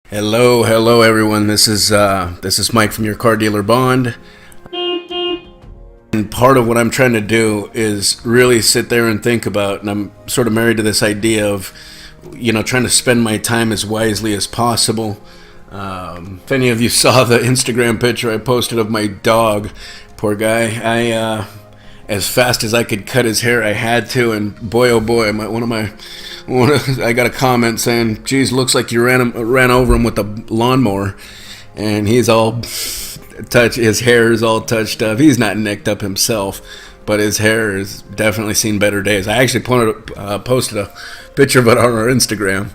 Hello, everyone. This is Mike from your car dealer Bond. And part of what I'm trying to do is really sit there and think about, and I'm sort of married to this idea of, trying to spend my time as wisely as possible. If any of you saw the Instagram picture I posted of my dog, poor guy, as fast as I could cut his hair, I had to, and boy, oh boy, I got a comment saying, "Geez, looks like you ran over him with a lawnmower," and he's all his hair is all touched up. He's not nicked up himself, but his hair has definitely seen better days. I actually posted a picture of it on our Instagram.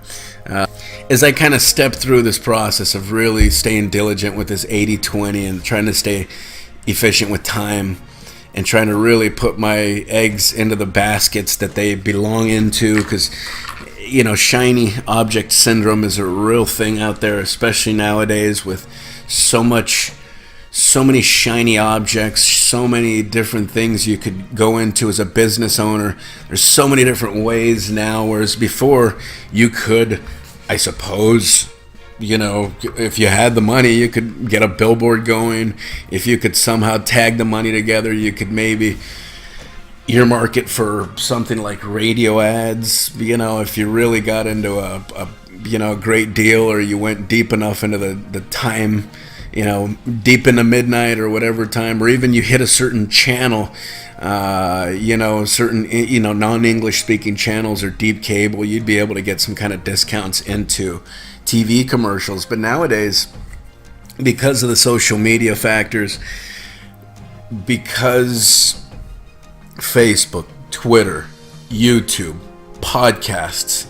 As I kind of stepped through this process of really staying diligent with this 80-20 and trying to stay efficient with time, and trying to really put my eggs into the baskets that they belong into, because shiny object syndrome is a real thing out there, especially nowadays with so many shiny objects, so many different things you could go into as a business owner. There's so many different ways now, whereas before you could, I suppose, if you had the money, you could get a billboard going. If you could somehow tag the money together, you could maybe earmark it for something like radio ads. If you really got into a great deal, or you went deep enough into the time, deep into midnight or whatever time, or even you hit a certain channel, certain non-English speaking channels or deep cable, you'd be able to get some kind of discounts into TV commercials. But nowadays, because of the social media factors, because Facebook, Twitter, YouTube, podcasts,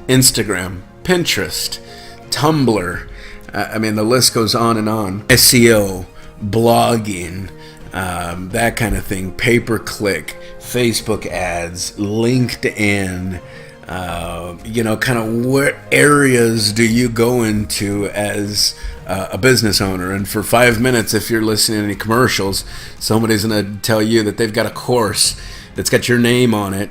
Instagram, Pinterest, Tumblr, the list goes on and on. SEO, blogging, that kind of thing, pay-per-click, Facebook ads, LinkedIn, kind of what areas do you go into as a business owner? And for 5 minutes, if you're listening to any commercials, somebody's going to tell you that they've got a course that's got your name on it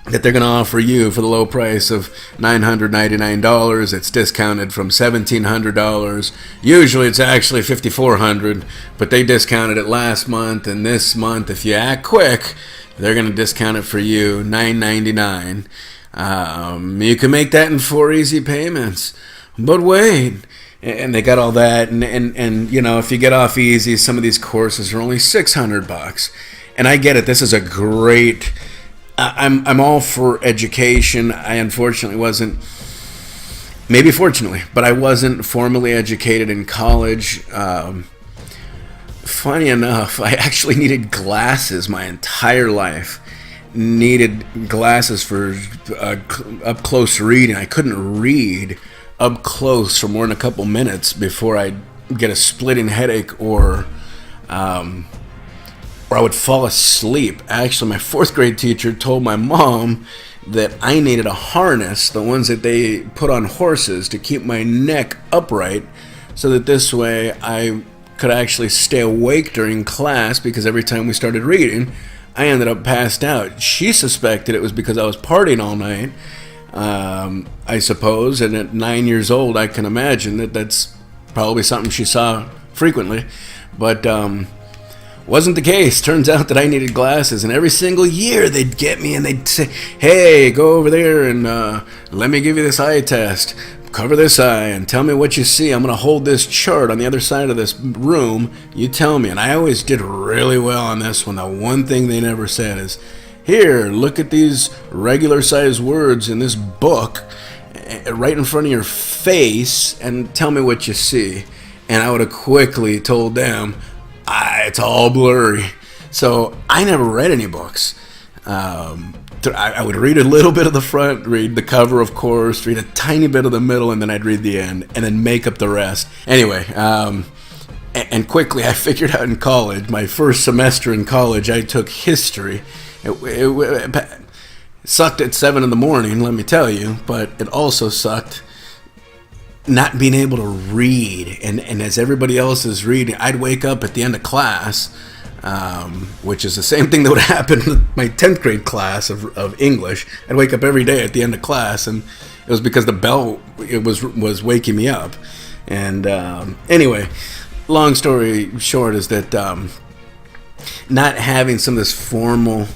that they're going to offer you for the low price of $999. It's discounted from $1,700. Usually it's actually $5,400, but they discounted it last month, and this month, if you act quick, they're going to discount it for you, $999. You can make that in 4 easy payments. But wait, and they got all that, and if you get off easy, some of these courses are only $600. And I get it. This is a great. I'm all for education. I unfortunately wasn't. Maybe fortunately, but I wasn't formally educated in college. Funny enough, I actually needed glasses my entire life. Needed glasses for up close reading. I couldn't read up close for more than a couple minutes before I'd get a splitting headache, or I would fall asleep. Actually, my 4th grade teacher told my mom that I needed a harness, the ones that they put on horses, to keep my neck upright, so that this way I could actually stay awake during class, because every time we started reading, I ended up passed out. She suspected it was because I was partying all night, I suppose, and at 9 years old, I can imagine that that's probably something she saw frequently, but wasn't the case. Turns out that I needed glasses, and every single year they'd get me and they'd say, "Hey, go over there and let me give you this eye test. Cover this eye and tell me what you see. I'm going to hold this chart on the other side of this room. You tell me." And I always did really well on this one. The one thing they never said is, "Here, look at these regular sized words in this book right in front of your face and tell me what you see." And I would have quickly told them, "It's all blurry." So I never read any books. I would read a little bit of the front, read the cover, of course, read a tiny bit of the middle, and then I'd read the end, and then make up the rest. Anyway, and quickly I figured out in college, my first semester in college, I took history. It sucked at 7 in the morning, let me tell you, but it also sucked not being able to read. And as everybody else is reading, I'd wake up at the end of class, which is the same thing that would happen with my 10th grade class of English. I'd wake up every day at the end of class, and It was because the bell was waking me up. And anyway, long story short is that not having some of this formal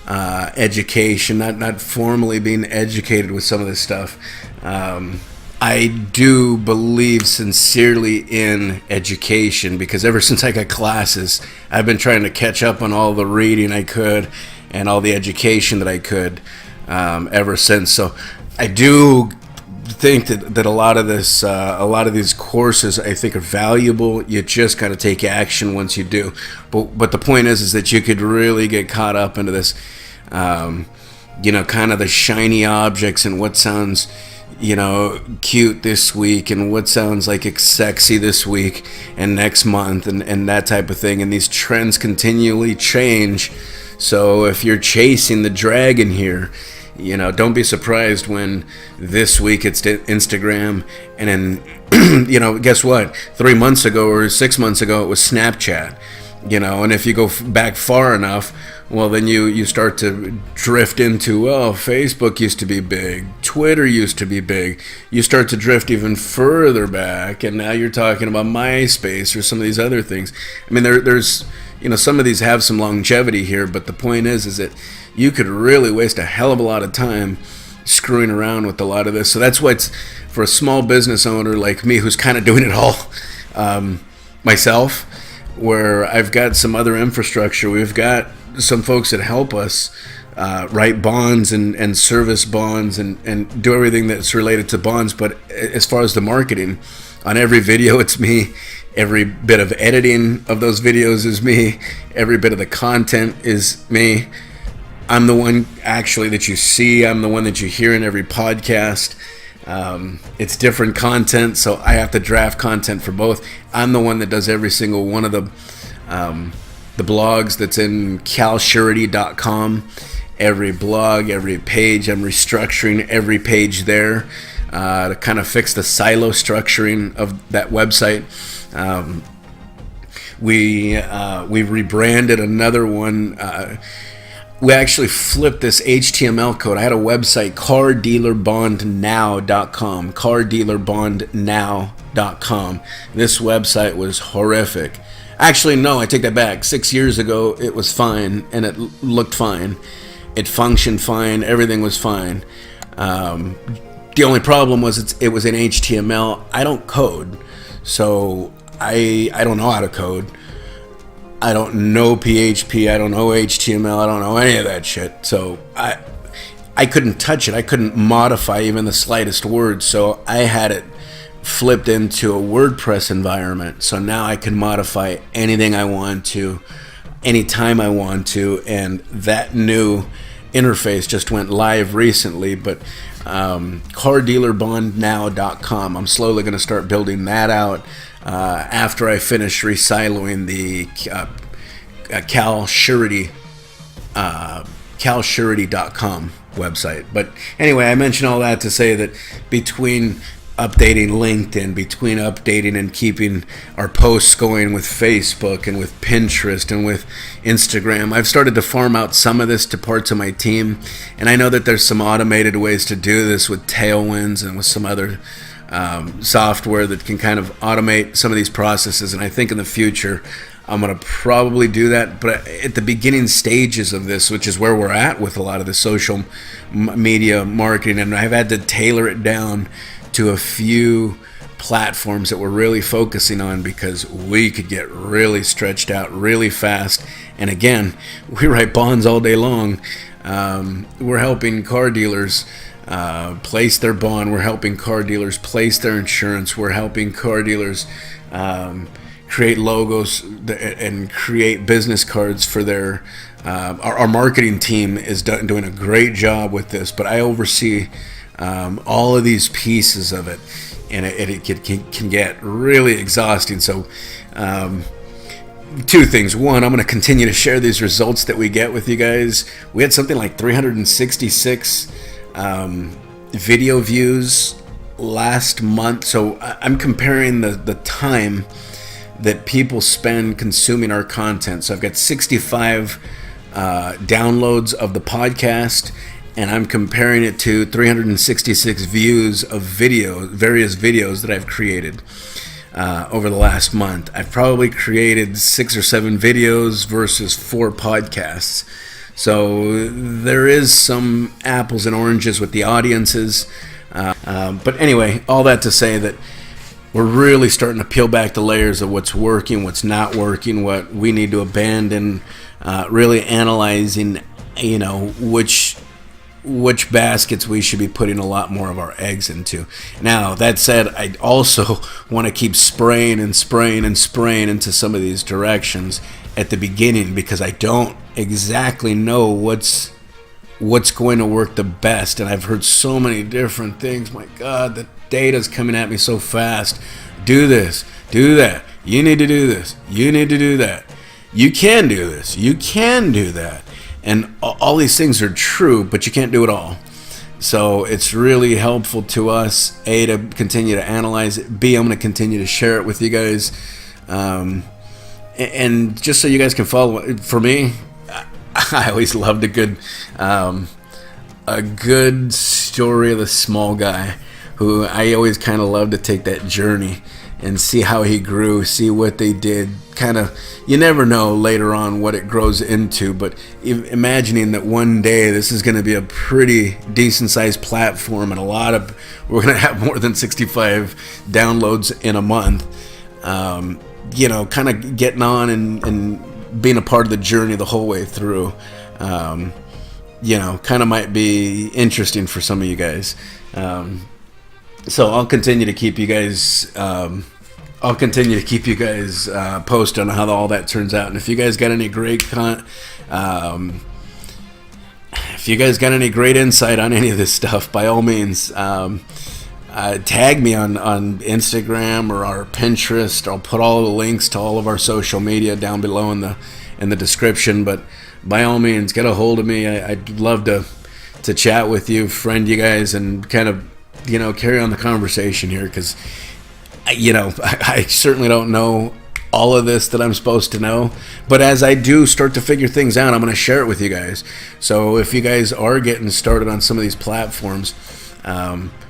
education, not formally being educated with some of this stuff, I do believe sincerely in education, because ever since I got classes, I've been trying to catch up on all the reading I could and all the education that I could ever since. So I do think that a lot of these courses, I think, are valuable. You just got to take action once you do. But the point is that you could really get caught up into this, kind of the shiny objects and what sounds, cute this week and what sounds like it's sexy this week and next month and that type of thing. And these trends continually change. So if you're chasing the dragon here, don't be surprised when this week it's Instagram, and then, guess what? 3 months ago or 6 months ago, it was Snapchat, and if you go back far enough, well, then you start to drift into, Facebook used to be big, Twitter used to be big. You start to drift even further back, and now you're talking about MySpace or some of these other things. I mean, there's, some of these have some longevity here, but the point is that you could really waste a hell of a lot of time screwing around with a lot of this. So that's why it's, for a small business owner like me, who's kind of doing it all myself, where I've got some other infrastructure. We've got some folks that help us write bonds and service bonds and do everything that's related to bonds. But as far as the marketing, on every video, it's me. Every bit of editing of those videos is me. Every bit of the content is me. I'm the one actually that you see. I'm the one that you hear in every podcast. It's different content, so I have to draft content for both. I'm the one that does every single one of the blogs that's in Cal-Surety.com. Every blog, every page, I'm restructuring every page there to kind of fix the silo structuring of that website. We rebranded another one. We actually flipped this HTML code. I had a website, cardealerbondnow.com, cardealerbondnow.com. This website was horrific. Actually, no, I take that back. 6 years ago, it was fine, and it looked fine. It functioned fine. Everything was fine. The only problem was it was in HTML. I don't code, so I don't know how to code. I don't know PHP, I don't know HTML, I don't know any of that shit. So I couldn't touch it. I couldn't modify even the slightest word. So I had it flipped into a WordPress environment. So now I can modify anything I want to, anytime I want to. And that new interface just went live recently. But cardealerbondnow.com, I'm slowly going to start building that out. After I finish re-siloing the Cal-Surety.com website. But anyway, I mention all that to say that between updating LinkedIn, between updating and keeping our posts going with Facebook and with Pinterest and with Instagram, I've started to farm out some of this to parts of my team. And I know that there's some automated ways to do this with Tailwinds and with some other software that can kind of automate some of these processes, and I think in the future I'm going to probably do that. But at the beginning stages of this, which is where we're at with a lot of the social media marketing, and I've had to tailor it down to a few platforms that we're really focusing on, because we could get really stretched out really fast. And again, we write bonds all day long. We're helping car dealers place their bond. We're helping car dealers place their insurance. We're helping car dealers create logos and create business cards for their. Our marketing team is doing a great job with this, but I oversee all of these pieces of it, and it can get really exhausting. So. Two things. One, I'm going to continue to share these results that we get with you guys. We had something like 366 video views last month. So I'm comparing the time that people spend consuming our content. So I've got 65 downloads of the podcast and I'm comparing it to 366 views of various videos that I've created over the last month. I've probably created 6 or 7 videos versus 4 podcasts. So there is some apples and oranges with the audiences. But anyway, all that to say that we're really starting to peel back the layers of what's working, what's not working, what we need to abandon, really analyzing, which baskets we should be putting a lot more of our eggs into. Now, that said, I also want to keep spraying and spraying and spraying into some of these directions at the beginning, because I don't exactly know what's going to work the best. And I've heard so many different things. My God, the data's coming at me so fast. Do this, do that. You need to do this. You need to do that. You can do this. You can do that. And all these things are true, but you can't do it all. So it's really helpful to us, A, to continue to analyze it. B, I'm going to continue to share it with you guys. And just so you guys can follow, for me, I always loved a good story of the small guy, who I always kind of love to take that journey and see how he grew, see what they did. Kind of, you never know later on what it grows into, but imagining that one day this is going to be a pretty decent sized platform, and we're going to have more than 65 downloads in a month. Kind of getting on and being a part of the journey the whole way through, kind of might be interesting for some of you guys. So I'll continue to keep you guys. Posted on how all that turns out. And if you guys got any great insight on any of this stuff, by all means, tag me on Instagram or our Pinterest. I'll put all the links to all of our social media down below in the description. But by all means, get a hold of me. I'd love to chat with you, friend you guys, and kind of carry on the conversation here, because I certainly don't know all of this that I'm supposed to know, but as I do start to figure things out, I'm going to share it with you guys. So if you guys are getting started on some of these platforms,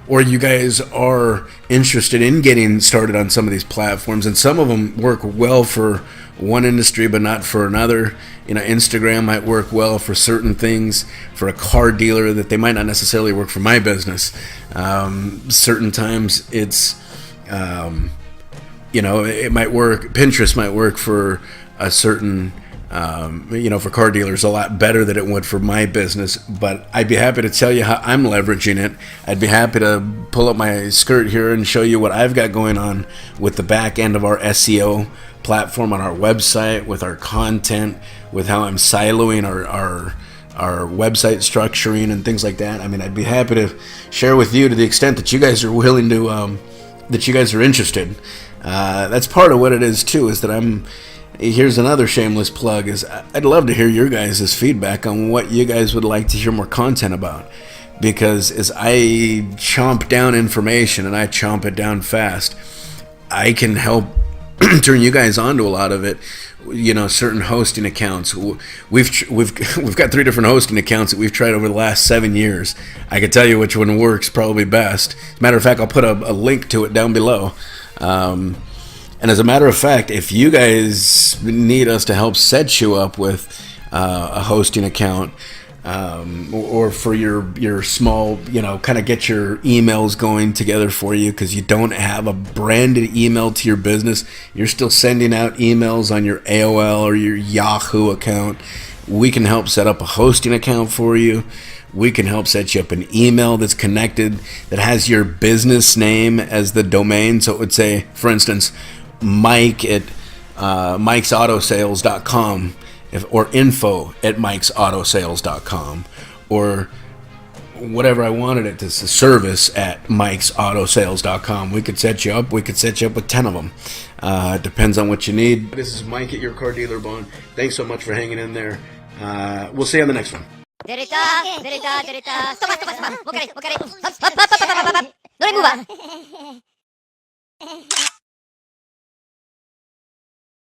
or you guys are interested in getting started on some of these platforms, and some of them work well for one industry but not for another. Instagram might work well for certain things, for a car dealer, that they might not necessarily work for my business. Certain times it's it might work. Pinterest might work for a certain for car dealers a lot better than it would for my business. But I'd be happy to tell you how I'm leveraging it. I'd be happy to pull up my skirt here and show you what I've got going on with the back end of our SEO platform on our website, with our content, with how I'm siloing our website structuring and things like that. I mean, I'd be happy to share with you to the extent that you guys are willing to, that you guys are interested. That's part of what it is too, is that here's another shameless plug, is I'd love to hear your guys' feedback on what you guys would like to hear more content about. Because as I chomp down information, and I chomp it down fast, I can help turn you guys onto a lot of it. Certain hosting accounts. We've got 3 different hosting accounts that we've tried over the last 7 years. I can tell you which one works probably best. As a matter of fact, I'll put a link to it down below. And as a matter of fact, if you guys need us to help set you up with a hosting account, or for your small, kind of get your emails going together for you, because you don't have a branded email to your business, you're still sending out emails on your AOL or your Yahoo account, we can help set up a hosting account for you. We can help set you up an email that's connected, that has your business name as the domain. So it would say, for instance, Mike at Mike'sAutoSales.com, or info at Mike'sAutoSales.com, or whatever I wanted it to say, service at Mike'sAutoSales.com. We could set you up. We could set you up with 10 of them. Depends on what you need. This is Mike at Your Car Dealer Bond. Thanks so much for hanging in there. We'll see you on the next one. Derita, derita, derita. Stop, stop, stop. Look at it, look at it. Up, up, up, up, up, up, up. Don't move.